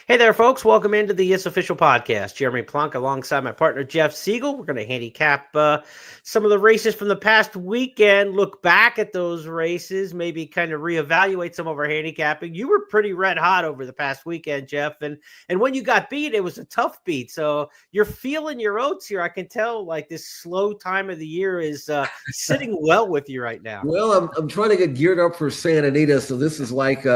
Hey there, folks. Welcome into the Yes Official Podcast. Jeremy Plonk alongside my partner, Jeff Siegel. We're going to handicap some of the races from the past weekend, look back at those races, maybe kind of reevaluate some of our handicapping. You were pretty red hot over the past weekend, Jeff, and when you got beat, it was a tough beat. So you're feeling your oats here. I can tell like this slow time of the year is sitting well with you right now. Well, I'm trying to get geared up for Santa Anita, so this is like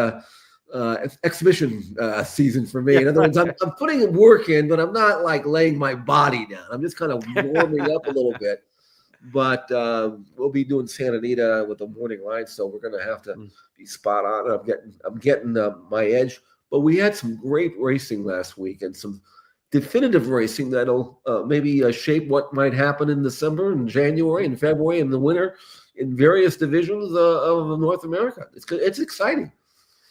exhibition season for me. Yeah, In other words, I'm putting work in, but I'm not like laying my body down. I'm just kind of warming up a little bit. But we'll be doing Santa Anita with the morning line, so we're going to have to be spot on. I'm getting my edge. But we had some great racing last week and some definitive racing that'll maybe shape what might happen in December and January and February and the winter in various divisions of North America. It's exciting.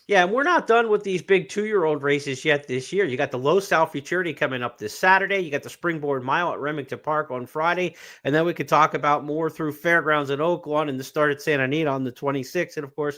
Yeah, and we're not done with these big 2-year-old races yet this year. You got the Low South Futurity coming up this Saturday. You got the Springboard Mile at Remington Park on Friday. And then we could talk about more through Fairgrounds in Oaklawn and the start at Santa Anita on the 26th. And, of course,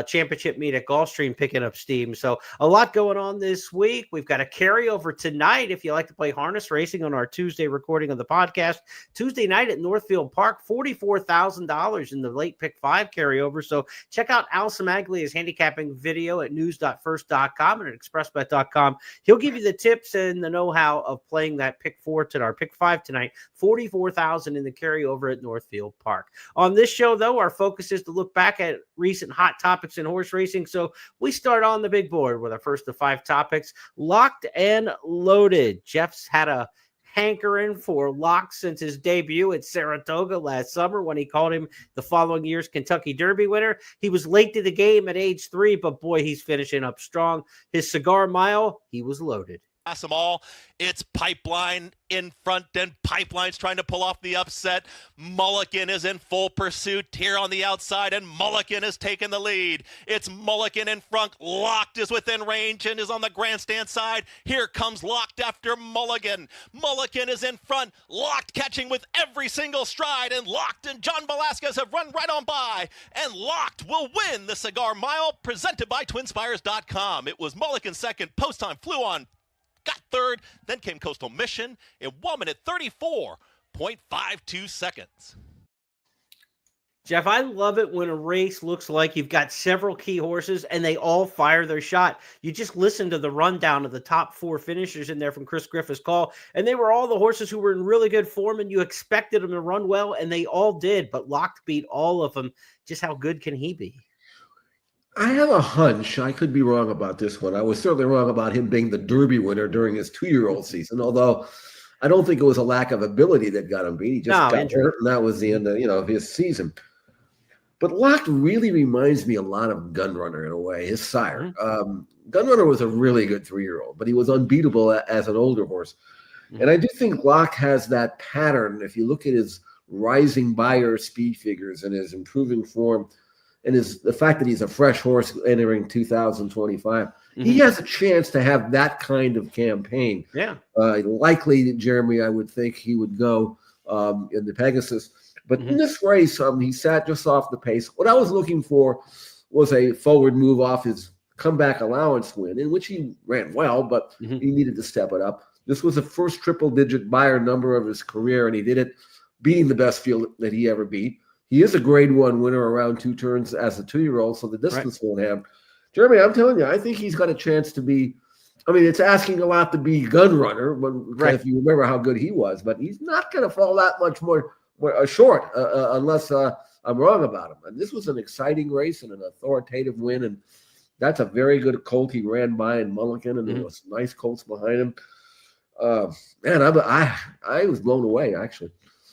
championship meet at Gulfstream picking up steam. So a lot going on this week. We've got a carryover tonight if you like to play harness racing on our Tuesday recording of the podcast. Tuesday night at Northfield Park, $44,000 in the late pick 5 carryover. So check out Al Samaglia's handicapping video at news.first.com and at expressbet.com. He'll give you the tips and the know-how of playing that pick 4 tonight, or pick 5 tonight. $44,000 in the carryover at Northfield Park. On this show, though, our focus is to look back at recent hot topics in horse racing. So we start on the big board with our first of 5 topics, locked and loaded. Jeff's had a hankering for Lock since his debut at Saratoga last summer when he called him the following year's Kentucky Derby winner. He was late to the game at age 3, but boy, he's finishing up strong. His Cigar Mile, he was loaded. Pass them all. It's Pipeline in front, and Pipeline's trying to pull off the upset. Mulligan is in full pursuit here on the outside, and Mulligan has taken the lead. It's Mulligan in front. Locked is within range and is on the grandstand side. Here comes Locked after Mulligan. Mulligan is in front. Locked catching with every single stride, and Locked and John Velasquez have run right on by, and Locked will win the Cigar Mile presented by TwinSpires.com. It was Mulligan second. Post time flew on. Got third, then came Coastal Mission in 1 minute 34.52 seconds. Jeff, I love it when a race looks like you've got several key horses and they all fire their shot. You just listen to the rundown of the top 4 finishers in there from Chris Griffith's call, and they were all the horses who were in really good form, and you expected them to run well, and they all did, but Locked beat all of them. Just how good can he be? I have a hunch. I could be wrong about this one. I was certainly wrong about him being the Derby winner during his 2-year-old season, although I don't think it was a lack of ability that got him beat. He just got hurt, and that was the end of his season. But Locked really reminds me a lot of Gunrunner in a way, his sire. Gunrunner was a really good 3-year-old, but he was unbeatable as an older horse. And I do think Locked has that pattern. If you look at his rising buyer speed figures and his improving form, and the fact that he's a fresh horse entering 2025, he has a chance to have that kind of campaign. Yeah. Likely, Jeremy, I would think he would go in the Pegasus. But in this race, he sat just off the pace. What I was looking for was a forward move off his comeback allowance win, in which he ran well, but he needed to step it up. This was the first triple-digit buyer number of his career, and he did it beating the best field that he ever beat. He is a grade 1 winner around 2 turns as a 2-year-old, so the distance won't have. Jeremy, I'm telling you, I think he's got a chance to be – I mean, it's asking a lot to be Gunrunner if you remember how good he was, but he's not going to fall that much more short unless I'm wrong about him. And this was an exciting race and an authoritative win, and that's a very good colt he ran by in Mulligan, and there was nice colts behind him. Man, I was blown away, actually.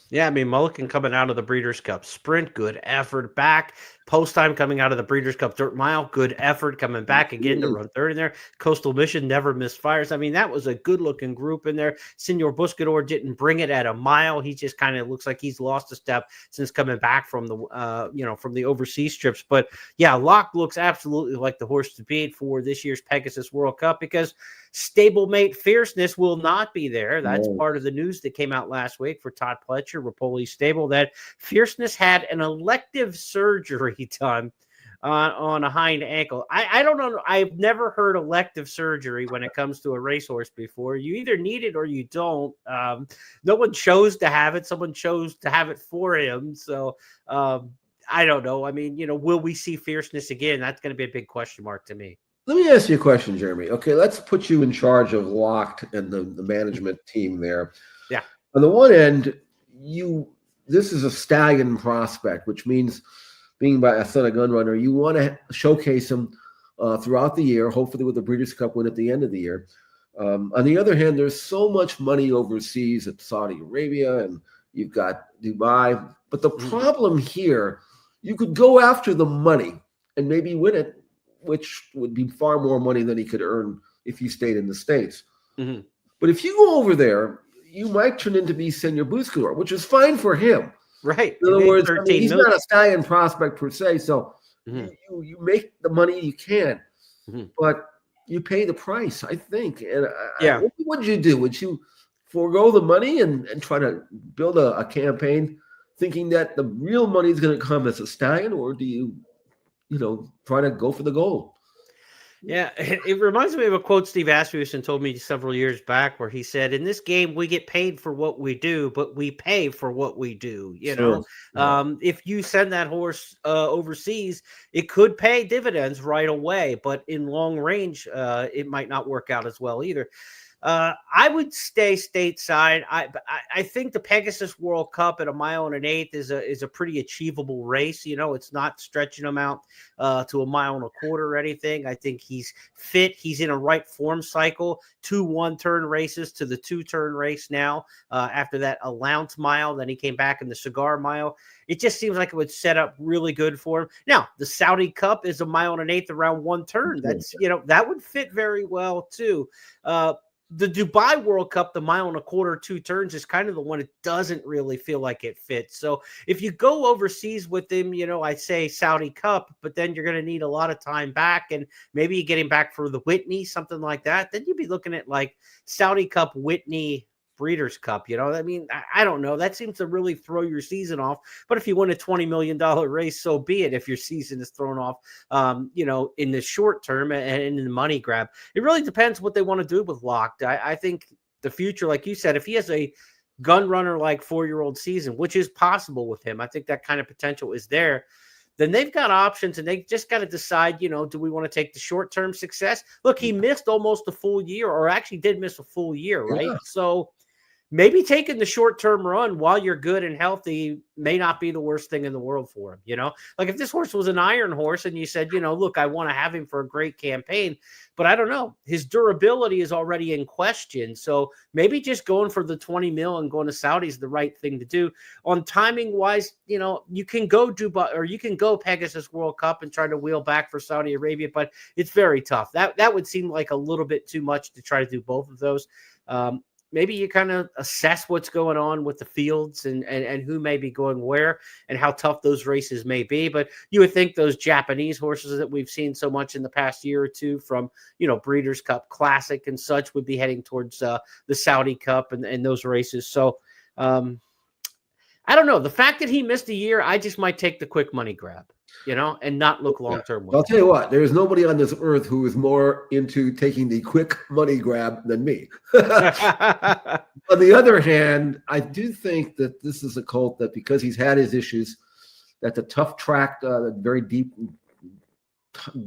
Yeah, I mean, Mulligan coming out of the Breeders' Cup Sprint, good effort. Back post time coming out of the Breeders' Cup Dirt Mile, good effort. Coming back again to run third in there. Coastal Mission never missed fires. I mean, that was a good-looking group in there. Senor Buscador didn't bring it at a mile. He just kind of looks like he's lost a step since coming back from the from the overseas trips. But yeah, Locke looks absolutely like the horse to beat for this year's Pegasus World Cup because stablemate fierceness will not be there. That's part of the news that came out last week for Todd Pletcher, Rapoli stable, that fierceness had an elective surgery done on a hind ankle. I don't know. I've never heard elective surgery when it comes to a racehorse before. You either need it or you don't. No one chose to have it. Someone chose to have it for him. So I don't know. I mean, will we see fierceness again? That's going to be a big question mark to me. Let me ask you a question, Jeremy. Okay, let's put you in charge of Locked and the management team there. Yeah. On the one end, this is a stallion prospect, which means being by a son of gun runner, you want to showcase him throughout the year, hopefully with the Breeders' Cup win at the end of the year. On the other hand, there's so much money overseas at Saudi Arabia, and you've got Dubai. But the problem here, you could go after the money and maybe win it, which would be far more money than he could earn if he stayed in the States. Mm-hmm. But if you go over there, you might turn into be Senior Buscador, which is fine for him. Right. In other words, he's not a stallion prospect per se, so you make the money you can, but you pay the price, I think. And what would you do? Would you forego the money and try to build a campaign thinking that the real money is going to come as a stallion, or do you try to go for the gold? Yeah, it reminds me of a quote Steve Asmussen told me several years back where he said, in this game, we get paid for what we do, but we pay for what we do. Sure. If you send that horse overseas, it could pay dividends right away, but in long range, it might not work out as well either. I would stay stateside. I think the Pegasus World Cup at 1 1/8 is a pretty achievable race. It's not stretching him out to 1.25 miles or anything. I think he's fit. He's in a right form cycle. 2 1-turn races to the 2-turn race now. After that Allowance Mile, then he came back in the Cigar Mile. It just seems like it would set up really good for him. Now, the Saudi Cup is 1 1/8 around 1 turn. That's that would fit very well too. The Dubai World Cup, the 1.25 miles, 2 turns is kind of the one that doesn't really feel like it fits. So if you go overseas with him, I'd say Saudi Cup, but then you're going to need a lot of time back, and maybe you get him back for the Whitney, something like that. Then you'd be looking at like Saudi Cup, Whitney, Breeders' Cup. I mean, I don't know. That seems to really throw your season off. But if you win a $20 million race, so be it. If your season is thrown off, in the short term and in the money grab, it really depends what they want to do with Locked. I think the future, like you said, if he has a gun runner like 4-year-old season, which is possible with him, I think that kind of potential is there. Then they've got options, and they just got to decide, do we want to take the short-term success? Look, he missed almost a full year, or actually did miss a full year, right? Yeah. So maybe taking the short-term run while you're good and healthy may not be the worst thing in the world for him. Like if this horse was an iron horse and you said, look, I want to have him for a great campaign, but I don't know. His durability is already in question. So maybe just going for the 20 mil and going to Saudi is the right thing to do. On timing wise, you can go Dubai or you can go Pegasus World Cup and try to wheel back for Saudi Arabia, but it's very tough. That would seem like a little bit too much to try to do both of those. Maybe you kind of assess what's going on with the fields and who may be going where and how tough those races may be. But you would think those Japanese horses that we've seen so much in the past year or two from, Breeders' Cup Classic and such would be heading towards the Saudi Cup and those races. So I don't know. The fact that he missed a year, I just might take the quick money grab, and not look long-term. I'll tell you what, there's nobody on this earth who is more into taking the quick money grab than me. On the other hand, I do think that this is a colt that because he's had his issues, that's a tough track, very deep,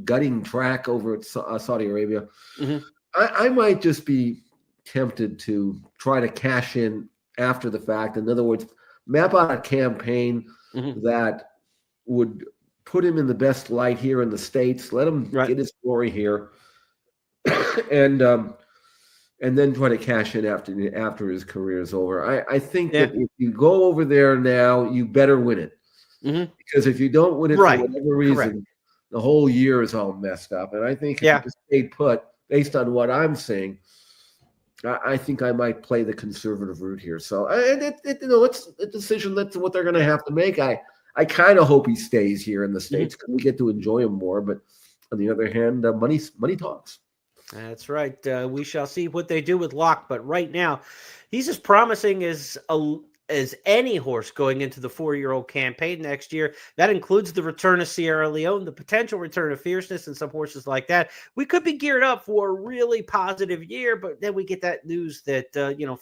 gutting track over at Saudi Arabia. Mm-hmm. I might just be tempted to try to cash in after the fact. In other words, map out a campaign that would put him in the best light here in the States, let him get his glory here, and then try to cash in after his career is over. I think that if you go over there now, you better win it. Mm-hmm. Because if you don't win it for whatever reason, the whole year is all messed up. And I think if you just stayed put, based on what I'm saying, I think I might play the conservative route here. So, it's a decision. That's what they're going to have to make. I kind of hope he stays here in the States because we get to enjoy him more. But on the other hand, money talks. That's right. We shall see what they do with Locke. But right now, he's as promising as as any horse going into the 4-year-old campaign next year. That includes the return of Sierra Leone, the potential return of Fierceness, and some horses like that. We could be geared up for a really positive year, but then we get that news that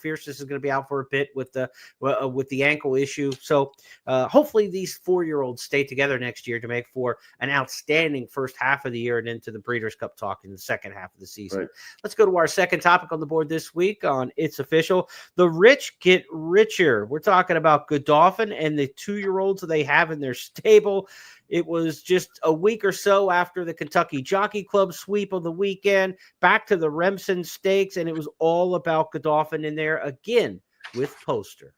Fierceness is going to be out for a bit with the ankle issue. So hopefully these 4-year-olds stay together next year to make for an outstanding first half of the year and into the Breeders' Cup talk in the second half of the season. Right. Let's go to our second topic on the board this week on It's Official. The rich get richer. We're talking about Godolphin and the 2-year-olds they have in their stable. It was just a week or so after the Kentucky Jockey Club sweep of the weekend, back to the Remsen Stakes, and it was all about Godolphin in there again with Poster.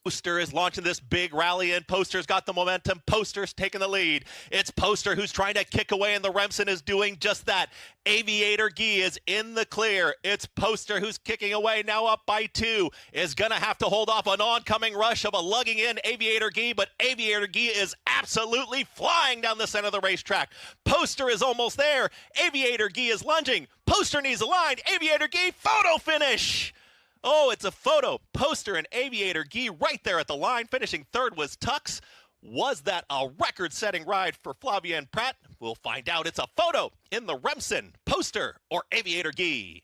Poster is launching this big rally, and Poster's got the momentum. Poster's taking the lead. It's Poster who's trying to kick away, and the Remsen is doing just that. Aviator Guy is in the clear. It's Poster who's kicking away, now up by 2. Is going to have to hold off an oncoming rush of a lugging in Aviator Guy, but Aviator Guy is absolutely flying down the center of the racetrack. Poster is almost there. Aviator Guy is lunging. Poster needs a line. Aviator Guy, photo finish. Oh, it's a photo. Poster and Aviator Guy right there at the line. Finishing third was Tux. Was that a record-setting ride for Flavien Prat? We'll find out. It's a photo in the Remsen. Poster or Aviator Guy.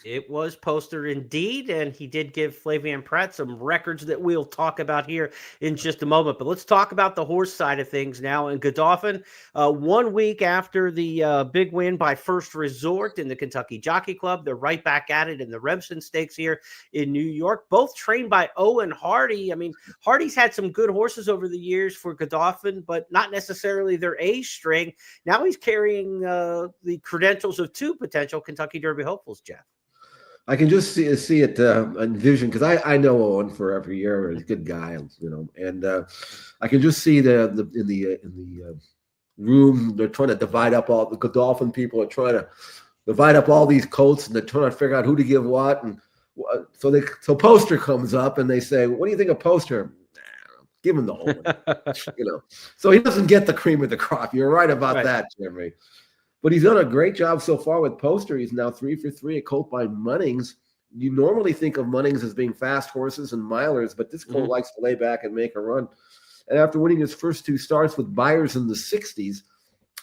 It was Poster indeed, and he did give Flavien Prat some records that we'll talk about here in just a moment. But let's talk about the horse side of things now. And Godolphin, 1 week after the big win by First Resort in the Kentucky Jockey Club, they're right back at it in the Remsen Stakes here in New York, both trained by Owen Hardy. I mean, Hardy's had some good horses over the years for Godolphin, but not necessarily their A string. Now he's carrying the credentials of 2 potential Kentucky Derby hopefuls, Jeff. I can just see it envision, because I know Owen for every year. He's a good guy, and I can just see in the room they're trying to divide up all the Godolphin people are trying to divide up all these colts, and they're trying to figure out who to give what. And so Poster comes up, and they say, "What do you think of Poster?" Give him the Owen, So he doesn't get the cream of the crop. You're right about that, Jeremy. But he's done a great job so far with Poster. He's now 3 for 3 at colt by Munnings. You normally think of Munnings as being fast horses and milers, but this colt likes to lay back and make a run. And after winning his first 2 starts with buyers in the 60s,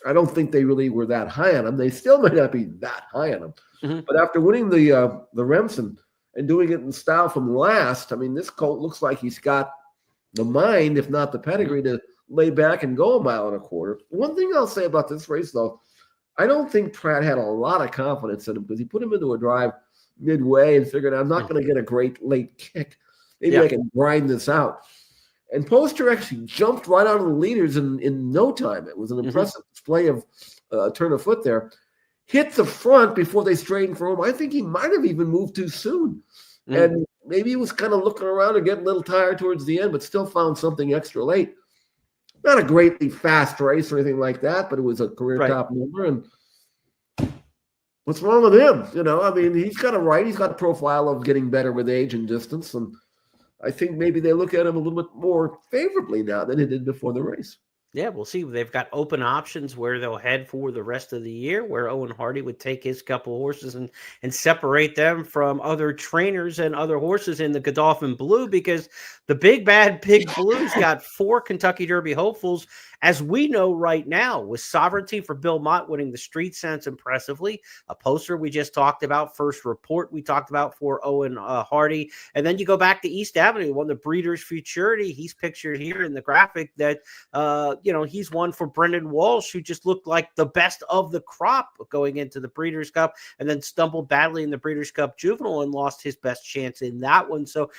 I don't think they really were that high on him. They still may not be that high on him. But after winning the Remsen and doing it in style from last, I mean, this colt looks like he's got the mind, if not the pedigree, to lay back and go 1.25 miles. One thing I'll say about this race, though, I don't think Pratt had a lot of confidence in him, because he put him into a drive midway and figured, I'm not going to get a great late kick. Maybe I can grind this out. And Poster actually jumped right out of the leaders in no time. It was an impressive display of turn of foot there. Hit the front before they straightened for him. I think he might have even moved too soon. And maybe he was kind of looking around and getting a little tired towards the end, but still found something extra late. Not a greatly fast race or anything like that, but it was a career top number. And what's wrong with him? I mean, he's got a profile of getting better with age and distance. And I think maybe they look at him a little bit more favorably now than they did before the race. Yeah, we'll see. They've got open options where they'll head for the rest of the year, where Owen Hardy would take his couple of horses and separate them from other trainers and other horses in the Godolphin Blue, because the big bad Big Blue's got 4 Kentucky Derby hopefuls, as we know right now, with Sovereignty for Bill Mott winning the Street Sense impressively. A Poster we just talked about, First Report we talked about for Owen Hardy. And then you go back to East Avenue, won the Breeders' Futurity. He's pictured here in the graphic that, he's one for Brendan Walsh, who just looked like the best of the crop going into the Breeders' Cup, and then stumbled badly in the Breeders' Cup Juvenile and lost his best chance in that one. So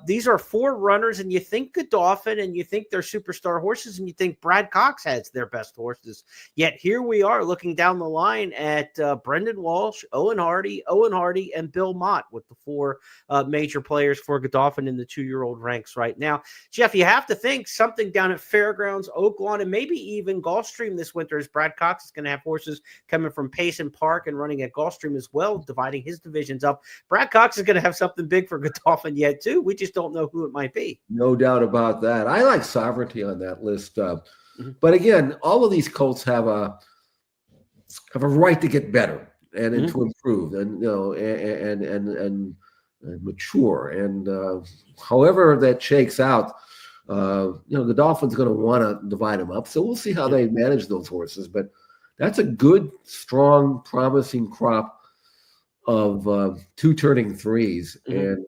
these are 4 runners, and you think Godolphin, and you think they're superstar horses, and you think Brad Cox has their best horses. Yet here we are looking down the line at Brendan Walsh, Owen Hardy, and Bill Mott with the 4 major players for Godolphin in the 2-year-old ranks right now. Jeff, you have to think something down at Fairgrounds, Oaklawn, and maybe even Gulfstream this winter, as Brad Cox is going to have horses coming from Payson Park and running at Gulfstream as well, dividing his divisions up. Brad Cox is going to have something big for Godolphin yet too. We just don't know who it might be. No doubt about that. I like Sovereignty on that list. But again, all of these colts have a right to get better and to improve, and and mature. And however that shakes out, the Dolphins are going to want to divide them up. So we'll see how they manage those horses. But that's a good, strong, promising crop of two turning threes. And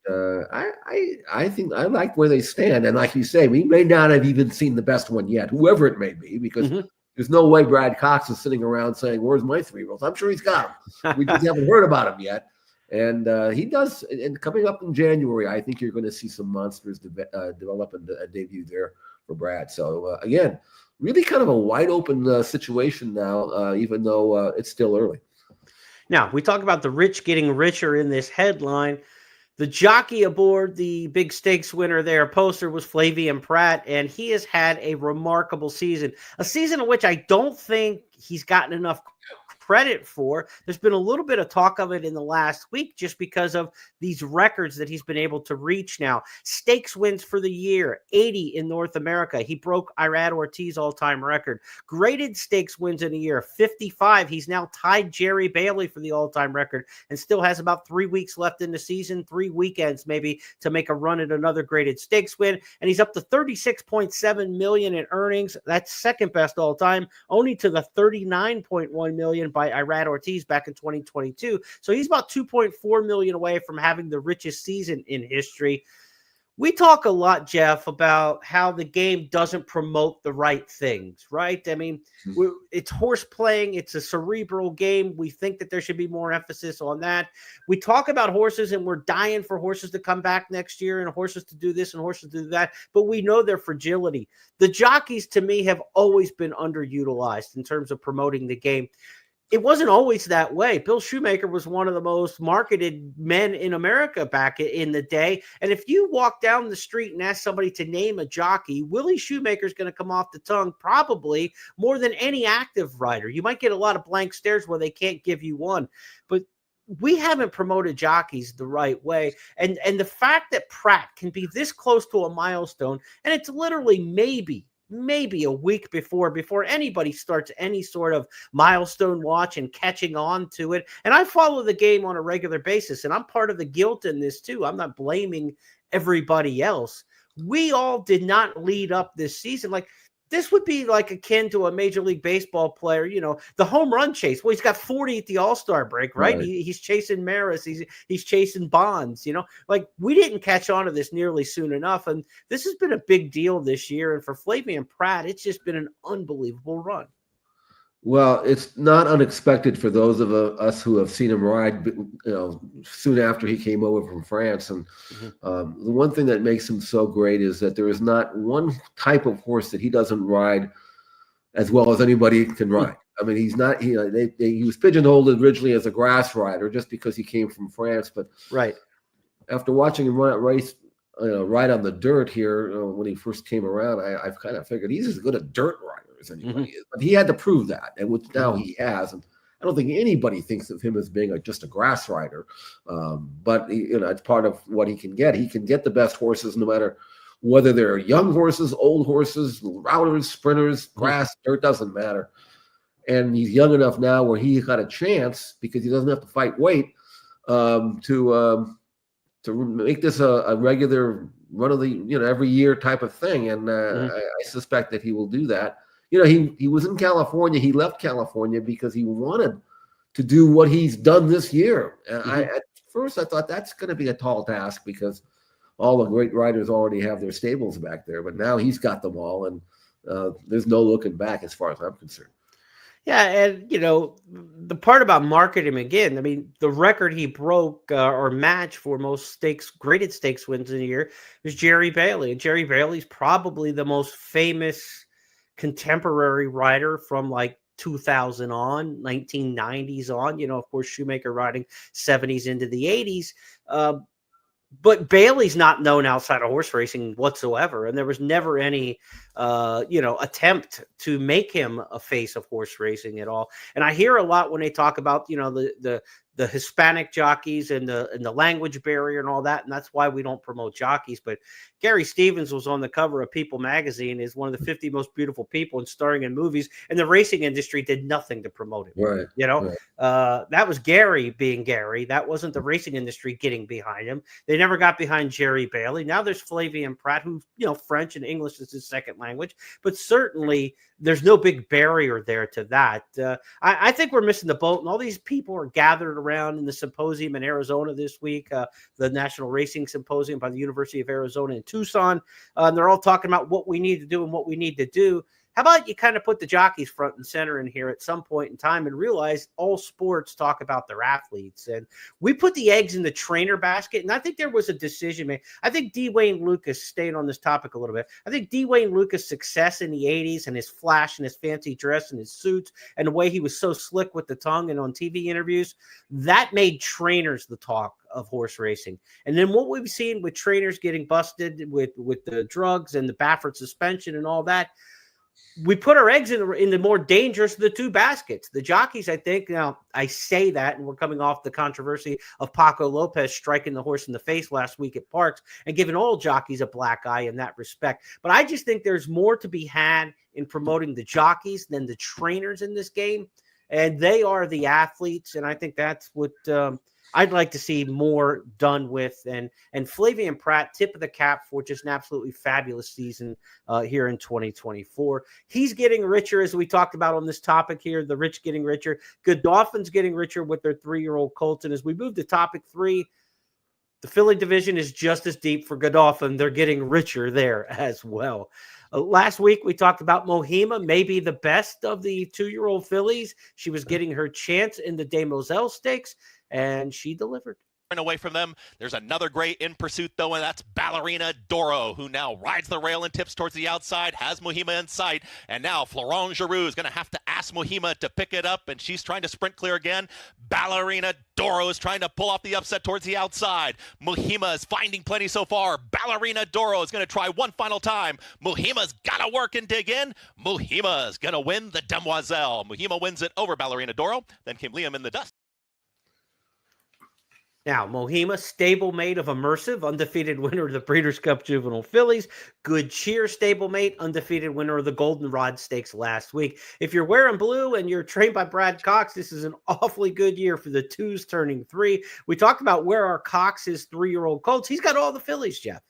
I think I like where they stand. And like you say, we may not have even seen the best one yet, whoever it may be, because there's no way Brad Cox is sitting around saying, "Where's my 3-year-olds?" I'm sure he's got them. We just haven't heard about him yet. And he does. And coming up in January, I think you're going to see some monsters develop and debut there for Brad. So again, really kind of a wide open situation now, even though it's still early. Now, we talk about the rich getting richer in this headline. The jockey aboard the big stakes winner there, poster, was Flavien Prat, and he has had a remarkable season. A season in which I don't think he's gotten enough credit for. There's been a little bit of talk of it in the last week just because of these records that he's been able to reach now. Stakes wins for the year, 80 in North America. He broke Irad Ortiz's all-time record. Graded stakes wins in a year, 55. He's now tied Jerry Bailey for the all-time record and still has about 3 weeks left in the season, 3 weekends maybe, to make a run at another graded stakes win. And he's up to $36.7 million in earnings. That's second best all time, only to the $39.1 million by Irad Ortiz back in 2022. So he's about $2.4 million away from having the richest season in history. We talk a lot, Jeff, about how the game doesn't promote the right things, right? I mean, it's horse playing. It's a cerebral game. We think that there should be more emphasis on that. We talk about horses and we're dying for horses to come back next year and horses to do this and horses to do that, but we know their fragility. The jockeys, to me, have always been underutilized in terms of promoting the game. It wasn't always that way. Bill Shoemaker was one of the most marketed men in America back in the day. And if you walk down the street and ask somebody to name a jockey, Willie Shoemaker's going to come off the tongue probably more than any active rider. You might get a lot of blank stares where they can't give you one. But we haven't promoted jockeys the right way. And the fact that Prat can be this close to a milestone, and it's literally maybe a week before anybody starts any sort of milestone watch and catching on to it. And I follow the game on a regular basis, and I'm part of the guilt in this too. I'm not blaming everybody else. We all did not lead up this season. Like, this would be like akin to a Major League Baseball player, the home run chase. Well, he's got 40 at the All-Star break, right? He's chasing Maris. He's chasing Bonds, Like, we didn't catch on to this nearly soon enough. And this has been a big deal this year. And for Flavien Prat, it's just been an unbelievable run. Well, it's not unexpected for those of us who have seen him ride, soon after he came over from France. And the one thing that makes him so great is that there is not one type of horse that he doesn't ride as well as anybody can ride. I mean, he's not. He was pigeonholed originally as a grass rider just because he came from France. But after watching him ride on the dirt here when he first came around, I've kind of figured he's as good a dirt rider as anybody is. But he had to prove that, and which now he has. And I don't think anybody thinks of him as being just a grass rider. But it's part of what he can get. He can get the best horses, no matter whether they're young horses, old horses, routers, sprinters, grass, dirt, doesn't matter. And he's young enough now where he's got a chance, because he doesn't have to fight weight, to make this a regular run of the every year type of thing. And I suspect that he will do that. He was in California. He left California because he wanted to do what he's done this year. And at first I thought that's going to be a tall task, because all the great riders already have their stables back there. But now he's got them all, and there's no looking back as far as I'm concerned. Yeah, and the part about marketing him again, I mean, the record he broke or matched for most graded stakes wins in a year was Jerry Bailey. And Jerry Bailey's probably the most famous contemporary rider from like 2000 on, 1990s on. Of course, Shoemaker riding 70s into the 80s. But Bailey's not known outside of horse racing whatsoever. And there was never any, attempt to make him a face of horse racing at all. And I hear a lot when they talk about, the the Hispanic jockeys and the language barrier and all that, and that's why we don't promote jockeys. But Gary Stevens was on the cover of People magazine as one of the 50 most beautiful people and starring in movies, and the racing industry did nothing to promote it. Right. You know, right. That was Gary being Gary. That wasn't the racing industry getting behind him. They never got behind Jerry Bailey. Now there's Flavien Prat, who, you know, French and English is his second language, but certainly there's no big barrier there to that. I think we're missing the boat, and all these people are gathered around in the symposium in Arizona this week, the National Racing Symposium by the University of Arizona in Tucson. And they're all talking about what we need to do and what we need to do. How about you kind of put the jockeys front and center in here at some point in time and realize all sports talk about their athletes, and we put the eggs in the trainer basket. And I think there was a decision made. I think D. Wayne Lucas, staying on this topic a little bit, I think D. Wayne Lucas' success in the 80s and his flash and his fancy dress and his suits and the way he was so slick with the tongue and on TV interviews, that made trainers the talk of horse racing. And then what we've seen with trainers getting busted with the drugs and the Baffert suspension and all that, we put our eggs in the more dangerous of the two baskets. The jockeys, I think, now I say that, and we're coming off the controversy of Paco Lopez striking the horse in the face last week at Parks and giving all jockeys a black eye in that respect. But I just think there's more to be had in promoting the jockeys than the trainers in this game. And they are the athletes. And I think that's what I'd like to see more done with. And Flavien Prat, tip of the cap for just an absolutely fabulous season here in 2024. He's getting richer, as we talked about on this topic here, the rich getting richer. Godolphin's getting richer with their 3-year-old colts. And as we move to topic 3, the filly division is just as deep for Godolphin. They're getting richer there as well. Last week, we talked about Mohima, maybe the best of the 2-year-old fillies. She was getting her chance in the Des Moselle Stakes, and she delivered. Away from them, there's another great in pursuit, though, and that's Ballerina Doro, who now rides the rail and tips towards the outside, has Mohima in sight, and now Florent Giroux is going to have to ask Mohima to pick it up, and she's trying to sprint clear again. Ballerina Doro is trying to pull off the upset towards the outside. Mohima is finding plenty so far. Ballerina Doro is going to try one final time. Mohima's got to work and dig in. Mohima is going to win the Demoiselle. Mohima wins it over Ballerina Doro. Then came Liam in the dust. Now, Mohima, stablemate of Immersive, undefeated winner of the Breeders' Cup Juvenile Fillies. Good Cheer, stablemate, undefeated winner of the Goldenrod Stakes last week. If you're wearing blue and you're trained by Brad Cox, this is an awfully good year for the 2s turning 3. We talked about where our Cox is 3-year-old colts. He's got all the fillies, Jeff.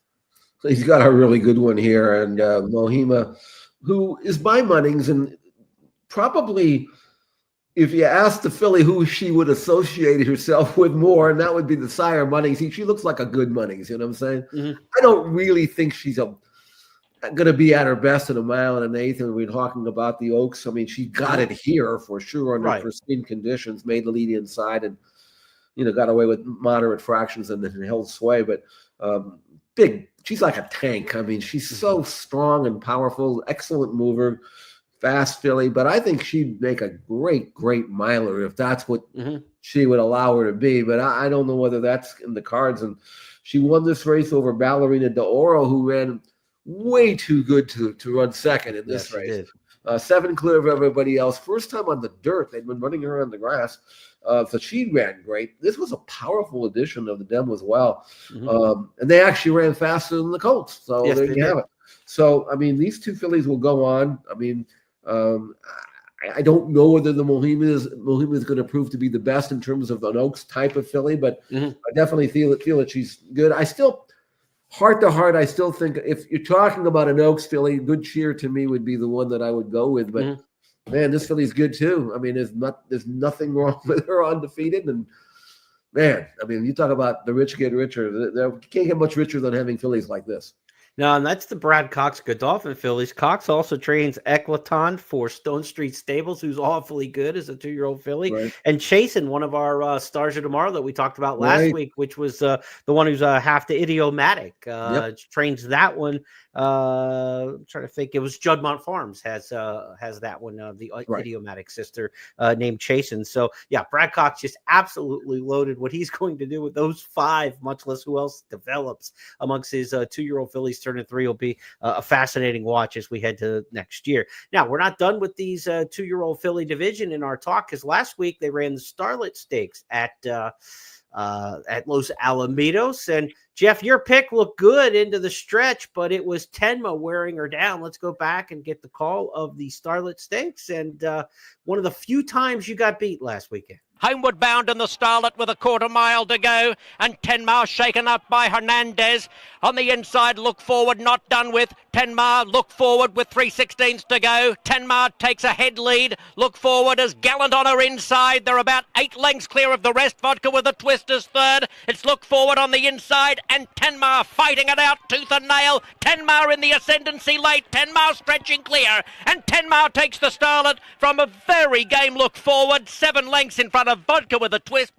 He's got a really good one here. And Mohima, who is by Munnings, and probably – if you ask the filly who she would associate herself with more, and that would be the sire Munnings, she looks like a good Munnings, you know what I'm saying? Mm-hmm. I don't really think she's going to be at her best in 1 1/8, and we're talking about the Oaks. I mean, she got it here for sure under pristine conditions, made the lead inside, and, you know, got away with moderate fractions and then held sway. But big, she's like a tank. I mean, she's so strong and powerful, excellent mover. Fast filly, but I think she'd make a great miler if that's what she would allow her to be. But I don't know whether that's in the cards. And she won this race over Ballerina D'Oro, who ran way too good to run second in this race. 7 clear of everybody else. First time on the dirt. They'd been running her on the grass. So she ran great. This was a powerful edition of the Dem as well. And they actually ran faster than the Colts. So there you have it. So, I mean, these 2 fillies will go on. I mean, I don't know whether the Mohima is going to prove to be the best in terms of an Oaks type of filly, but I definitely feel that she's good. I still, heart to heart, I still think if you're talking about an Oaks filly, Good Cheer to me would be the one that I would go with. But man, this filly's good too. I mean, there's nothing wrong with her undefeated, and man, I mean, you talk about the rich get richer. You can't get much richer than having fillies like this. No, and that's the Brad Cox Godolphin fillies. Cox also trains Equiton for Stone Street Stables, who's awfully good as a 2-year-old filly. And Chasen, one of our Stars of Tomorrow that we talked about last week, which was the one who's half the idiomatic. Trains that one. I'm trying to think. It was Juddmont Farms has that one, the idiomatic sister named Chasen. So, yeah, Brad Cox just absolutely loaded. What he's going to do with those 5, much less who else develops amongst his 2-year-old fillies turning 3 will be a fascinating watch as we head to next year. Now, we're not done with these 2-year-old filly division in our talk, because last week they ran the Starlet Stakes at Los Alamitos. And Jeff, your pick looked good into the stretch, but it was Tenma wearing her down. Let's go back and get the call of the Starlet Stakes, and one of the few times you got beat last weekend. Homeward bound in the Starlet with a quarter mile to go, and Tenma shaken up by Hernandez. On the inside, Look Forward not done with. Tenma, Look Forward with 3/16 to go. Tenma takes a head lead. Look Forward is gallant on her inside. They're about 8 lengths clear of the rest. Vodka with a twist is third. It's Look Forward on the inside, and Tenma fighting it out tooth and nail. Tenma in the ascendancy late. Tenma stretching clear, and Tenma takes the Starlet from a very game Look Forward. 7 lengths in front of Vodka with a twist.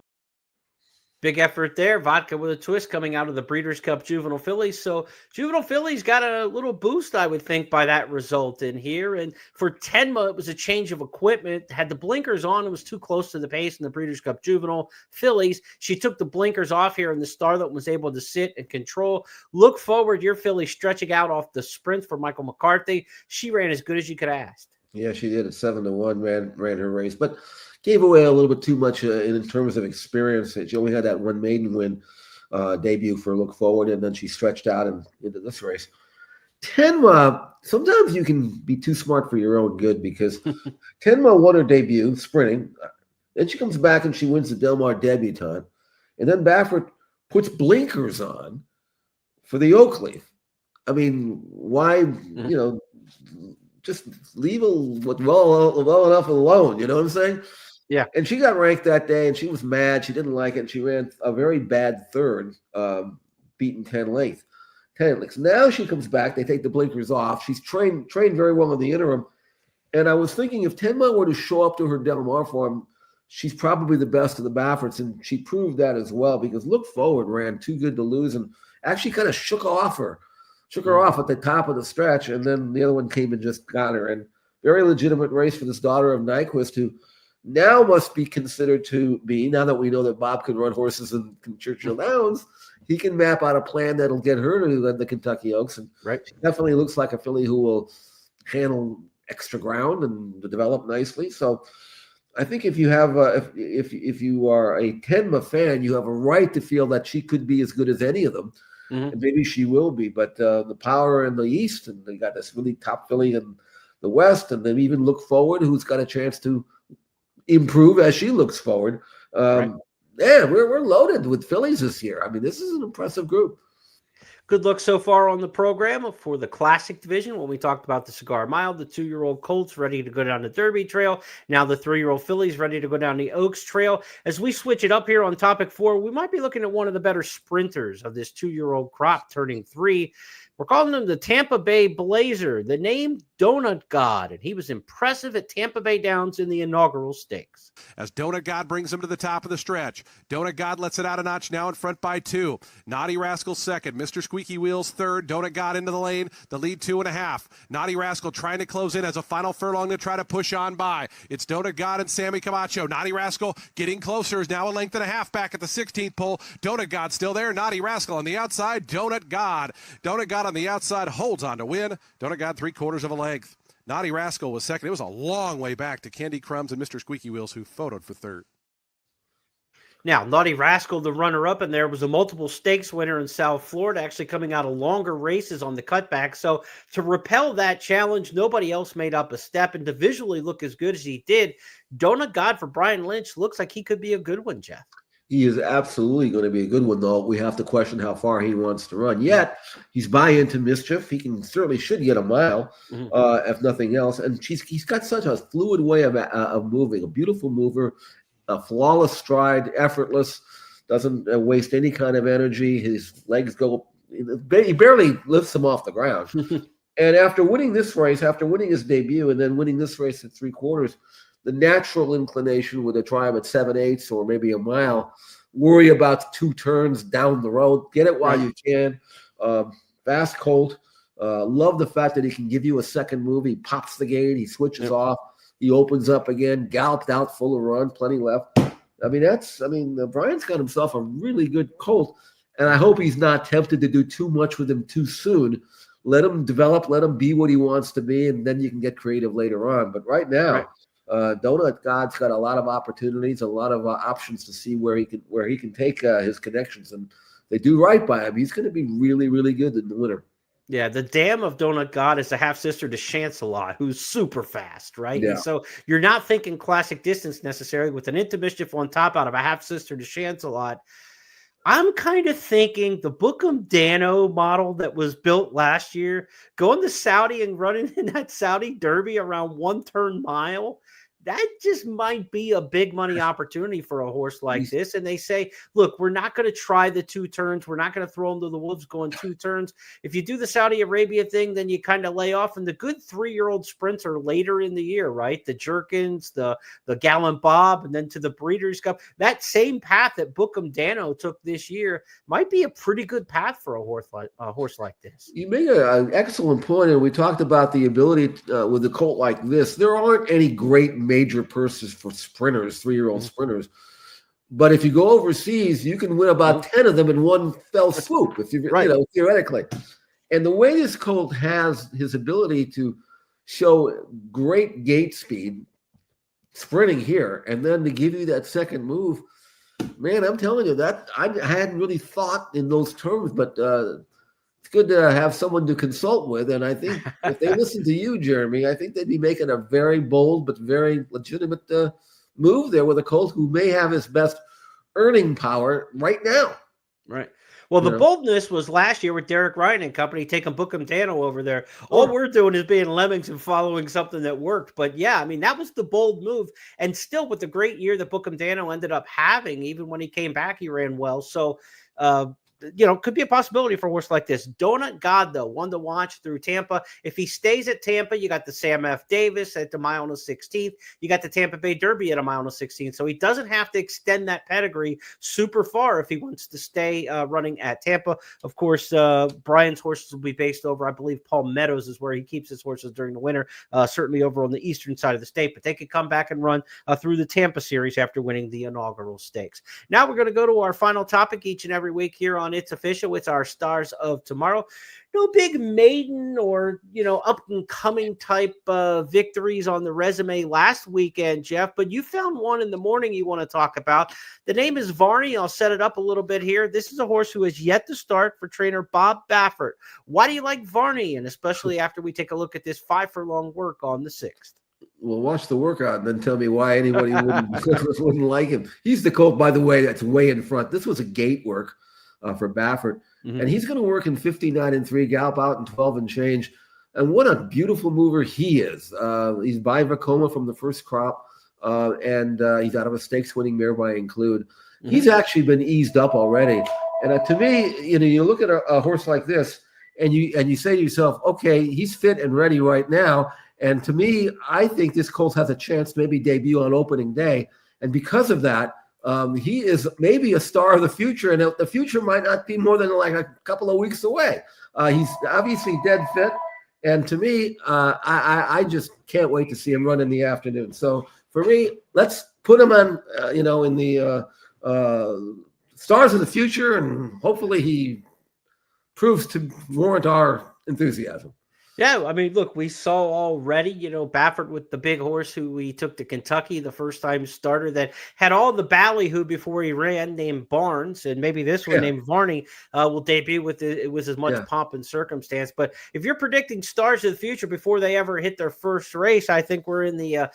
Big effort there. Vodka with a twist coming out of the Breeders' Cup Juvenile Fillies. So Juvenile Fillies got a little boost, I would think, by that result in here. And for Tenma, it was a change of equipment. Had the blinkers on. It was too close to the pace in the Breeders' Cup Juvenile Fillies. She took the blinkers off here, and the Starlet was able to sit and control. Look Forward, your filly stretching out off the sprint for Michael McCarthy. She ran as good as you could have asked. Yeah, she did. At 7-1, ran her race, but gave away a little bit too much in terms of experience. She only had that one maiden win debut for Look Forward, and then she stretched out into this race. Tenma, sometimes you can be too smart for your own good, because Tenma won her debut sprinting. Then she comes back and she wins the Del Mar Debutante. And then Baffert puts blinkers on for the Oakleaf. I mean, why, just leave it well enough alone. You know what I'm saying? Yeah. And she got ranked that day, and she was mad. She didn't like it. And she ran a very bad third, beaten 10 lengths. Now she comes back. They take the blinkers off. She's trained very well in the interim. And I was thinking, if Tenma were to show up to her Del Mar form, she's probably the best of the Bafferts, and she proved that as well, because Look Forward ran too good to lose and actually kind of shook her off at the top of the stretch, and then the other one came and just got her. And very legitimate race for this daughter of Nyquist, who now must be considered to be, now that we know that Bob can run horses in Churchill Downs, he can map out a plan that'll get her to the Kentucky Oaks. And right. She definitely looks like a filly who will handle extra ground and develop nicely. So I think if you have if you are a Tenma fan, you have a right to feel that she could be as good as any of them. Mm-hmm. And maybe she will be, but the power in the East, and they got this really top filly in the West, and then even Look Forward, who's got a chance to improve as she looks forward. Right. Yeah, we're loaded with fillies this year. I mean, this is an impressive group. Good luck so far on the program for the Classic division. When we talked about the Cigar Mile, the 2-year-old Colts ready to go down the Derby Trail. Now the 3-year-old fillies ready to go down the Oaks Trail. As we switch it up here on topic 4, we might be looking at one of the better sprinters of this 2-year-old crop turning 3. We're calling him the Tampa Bay Blazer, the name Donut God, and he was impressive at Tampa Bay Downs in the inaugural stakes. As Donut God brings him to the top of the stretch. Donut God lets it out a notch, now in front by 2. Naughty Rascal second. Mr. Squeaky Wheels third. Donut God into the lane. The lead 2.5. Naughty Rascal trying to close in as a final furlong to try to push on by. It's Donut God and Sammy Camacho. Naughty Rascal getting closer, is now a length and a half back at the 16th pole. Donut God still there. Naughty Rascal on the outside. Donut God. Donut God on the outside holds on to win. Donut God 3/4 of a length. Naughty Rascal was second. It was a long way back to Candy Crumbs and Mr. Squeaky Wheels, who photoed for third. Now, Naughty Rascal, the runner-up, and there was a multiple stakes winner in South Florida, actually coming out of longer races on the cutback. So to repel that challenge, nobody else made up a step, and to visually look as good as he did, Donut God for Brian Lynch looks like he could be a good one, Jeff. He is absolutely going to be a good one, though. We have to question how far he wants to run. Yet, he's buying into mischief. He should get a mile, if nothing else. And he's got such a fluid way of moving, a beautiful mover, a flawless stride, effortless, doesn't waste any kind of energy. His legs go, he barely lifts him off the ground. And after winning this race, after winning his debut, and then winning this race at 3/4, the natural inclination would have tried at 7/8 or maybe a mile, worry about 2 turns down the road, get it while you can. Fast colt. Love the fact that he can give you a second move. He pops the gate, he switches off, he opens up again, galloped out full of run, plenty left. Brian's got himself a really good colt. And I hope he's not tempted to do too much with him too soon. Let him develop, let him be what he wants to be, and then you can get creative later on. But right now, Donut God's got a lot of opportunities, a lot of options to see where he can take his connections, and they do right by him. He's going to be really, really good in the winter. Yeah, the dam of Donut God is a half sister to Chancelot, who's super fast, right? Yeah. And so you're not thinking classic distance necessarily with an Into Mischief on top out of a half sister to Chancelot. I'm kind of thinking the Bookham Dano model that was built last year, going to Saudi and running in that Saudi Derby around 1 turn mile. That just might be a big money opportunity for a horse like this. And they say, look, we're not going to try the 2 turns. We're not going to throw him to the wolves going 2 turns. If you do the Saudi Arabia thing, then you kind of lay off. And the good 3-year-old sprints are later in the year, right? The Jerkins, the Gallant Bob, and then to the Breeders' Cup. That same path that Bookham Dano took this year might be a pretty good path for a horse like this. You made an excellent point, and we talked about the ability with a colt like this. There aren't any great major purses for sprinters, 3-year-old sprinters. But if you go overseas, you can win about 10 of them in one fell swoop, if you know, theoretically. And the way this colt has his ability to show great gate speed, sprinting here, and then to give you that second move, man, I'm telling you that I hadn't really thought in those terms, but it's good to have someone to consult with. And I think if they listen to you, Jeremy, I think they'd be making a very bold but very legitimate move there with a colt who may have his best earning power right now. Right. Well, the boldness was last year with Derek Ryan and company taking Bookham Dano over there. All we're doing is being lemmings and following something that worked. But yeah, I mean, that was the bold move. And still with the great year that Bookham Dano ended up having, even when he came back, he ran well. So, you know, could be a possibility for a horse like this. Donut God, though, one to watch through Tampa. If he stays at Tampa, you got the Sam F. Davis at the mile and the 16th. You got the Tampa Bay Derby at a mile and the 16th. So he doesn't have to extend that pedigree super far if he wants to stay running at Tampa. Of course, Brian's horses will be based over, I believe, Paul Meadows is where he keeps his horses during the winter, certainly over on the eastern side of the state. But they could come back and run through the Tampa series after winning the inaugural stakes. Now we're going to go to our final topic each and every week here on It's Official. It's our Stars of Tomorrow. No big maiden or, you know, up and coming type victories on the resume last weekend, Jeff, but you found one in the morning you want to talk about. The name is Varney. I'll set it up a little bit here. This is a horse who has yet to start for trainer Bob Baffert. Why do you like Varney? And especially after we take a look at this 5 furlong work on the 6th. Well, watch the workout and then tell me why anybody wouldn't like him. He's the colt, by the way, that's way in front. This was a gate work for Baffert. And he's going to work in 59-3, gallop out in 12 and change. And what a beautiful mover he is. He's by Vacoma from the first crop, and he's out of a stakes-winning mare by Include. He's actually been eased up already. And to me, you know, you look at a horse like this, and you say to yourself, okay, he's fit and ready right now. And to me, I think this colt has a chance to maybe debut on opening day. And because of that, he is maybe a star of the future, and the future might not be more than like a couple of weeks away. He's obviously dead fit, and to me, I just can't wait to see him run in the afternoon. So for me, let's put him on, you know, in the stars of the future, and hopefully he proves to warrant our enthusiasm. Yeah, I mean, look, we saw already, you know, Baffert with the big horse who we took to Kentucky, the first-time starter that had all the ballyhoo before he ran, named Barnes, and maybe this one named Varney will debut with as much pomp and circumstance. But if you're predicting stars of the future before they ever hit their first race, I think we're in the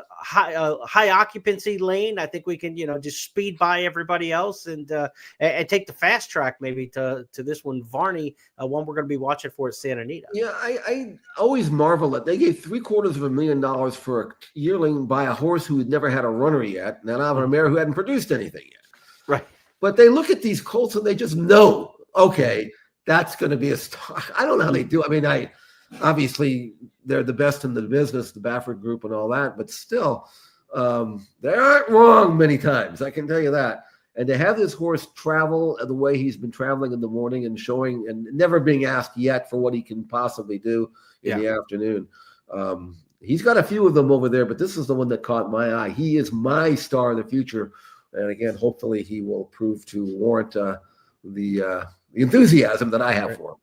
high occupancy lane. I think we can, you know, just speed by everybody else and take the fast track maybe to this one, Varney, one we're going to be watching for at Santa Anita. Yeah, I always marvel at they gave $750,000 for a yearling by a horse who had never had a runner yet, and then out of a mare who hadn't produced anything yet. Right. But they look at these colts and they just know, okay, that's going to be a star. I don't know how they do. I mean, obviously they're the best in the business, the Baffert Group and all that, but still, they aren't wrong many times. I can tell you that. And to have this horse travel the way he's been traveling in the morning and showing and never being asked yet for what he can possibly do in the afternoon. He's got a few of them over there, but this is the one that caught my eye. He is my star of the future. And again, hopefully he will prove to warrant the enthusiasm that I have for him.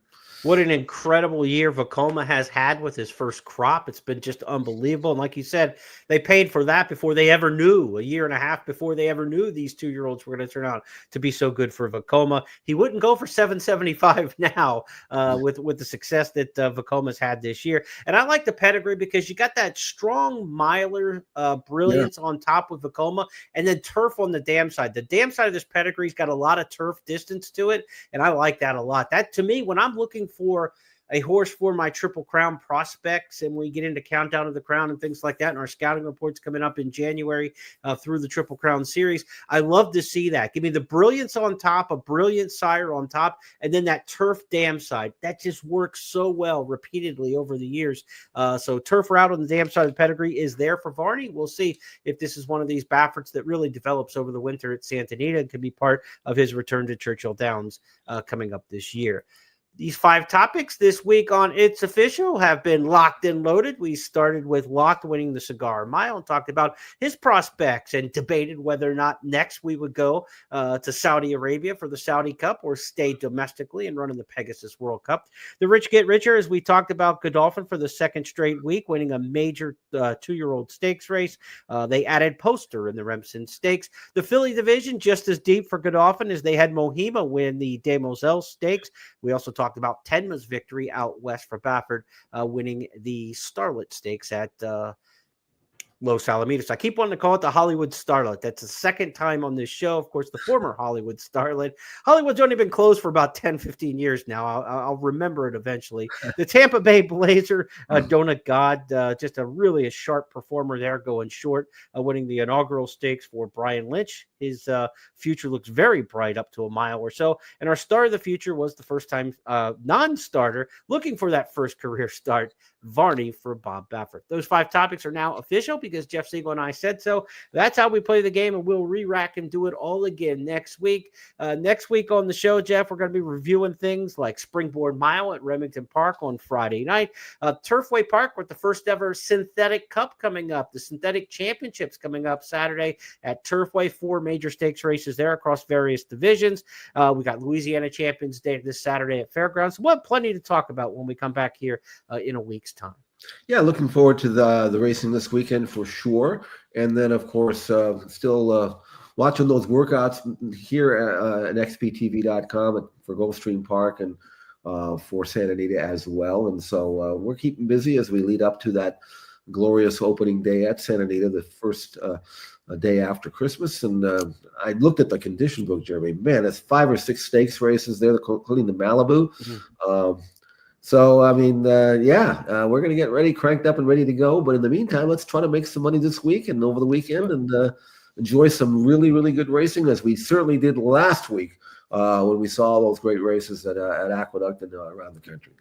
What an incredible year Vekoma has had with his first crop. It's been just unbelievable. And like you said, they paid for that before they ever knew, a year and a half before they ever knew these 2-year-olds were going to turn out to be so good for Vekoma. He wouldn't go for 775 now with the success that Vekoma's had this year. And I like the pedigree because you got that strong miler brilliance on top with Vekoma and then turf on the dam side. The dam side of this pedigree's got a lot of turf distance to it, and I like that a lot. That, to me, when I'm looking for a horse for my Triple Crown prospects, and we get into Countdown of the Crown and things like that, and our scouting reports coming up in January through the Triple Crown series, I love to see that. Give me the brilliance on top, a brilliant sire on top, and then that turf dam side. That just works so well repeatedly over the years. So turf route on the dam side of the pedigree is there for Varney. We'll see if this is one of these Baffords that really develops over the winter at Santa Anita and can be part of his return to Churchill Downs coming up this year. These 5 topics this week on It's Official have been locked and loaded. We started with Locked winning the Cigar Mile and talked about his prospects and debated whether or not next we would go to Saudi Arabia for the Saudi Cup or stay domestically and run in the Pegasus World Cup. The Rich Get Richer, as we talked about Godolphin for the second straight week, winning a major 2-year-old stakes race. They added Poster in the Remsen Stakes. The Philly division, just as deep for Godolphin as they had Mohima win the De Moselle Stakes. We also talked about Tenma's victory out west for Baffert, winning the Starlet Stakes at Los Alamitos. I keep wanting to call it the Hollywood Starlet. That's the second time on this show. Of course, the former Hollywood Starlet. Hollywood's only been closed for about 10, 15 years now. I'll remember it eventually. The Tampa Bay Blazer, Donut God, just a sharp performer there, going short, winning the inaugural stakes for Brian Lynch. His future looks very bright up to a mile or so. And our star of the future was the first time non-starter looking for that first career start, Varney for Bob Baffert. Those 5 topics are now official because Jeff Siegel and I said so. That's how we play the game, and we'll re-rack and do it all again next week. Next week on the show, Jeff, we're going to be reviewing things like Springboard Mile at Remington Park on Friday night, Turfway Park with the first ever Synthetic Cup coming up, the Synthetic Championships coming up Saturday at Turfway, 4 major stakes races there across various divisions. We got Louisiana Champions Day this Saturday at Fairgrounds. We'll have plenty to talk about when we come back here in a week's time. Yeah, looking forward to the racing this weekend for sure. And then, of course, still watching those workouts here at xptv.com for Gulfstream Park and for Santa Anita as well. And so we're keeping busy as we lead up to that glorious opening day at Santa Anita, the first day after Christmas. And I looked at the condition book, Jeremy. Man, it's 5 or 6 stakes races there, including the Malibu. Mm-hmm. So, I mean, we're going to get ready, cranked up and ready to go. But in the meantime, let's try to make some money this week and over the weekend and enjoy some really, really good racing, as we certainly did last week when we saw those great races at Aqueduct and around the country.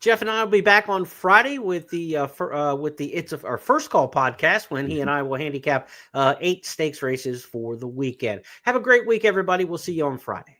Jeff and I will be back on Friday with our First Call podcast when he and I will handicap 8 stakes races for the weekend. Have a great week, everybody. We'll see you on Friday.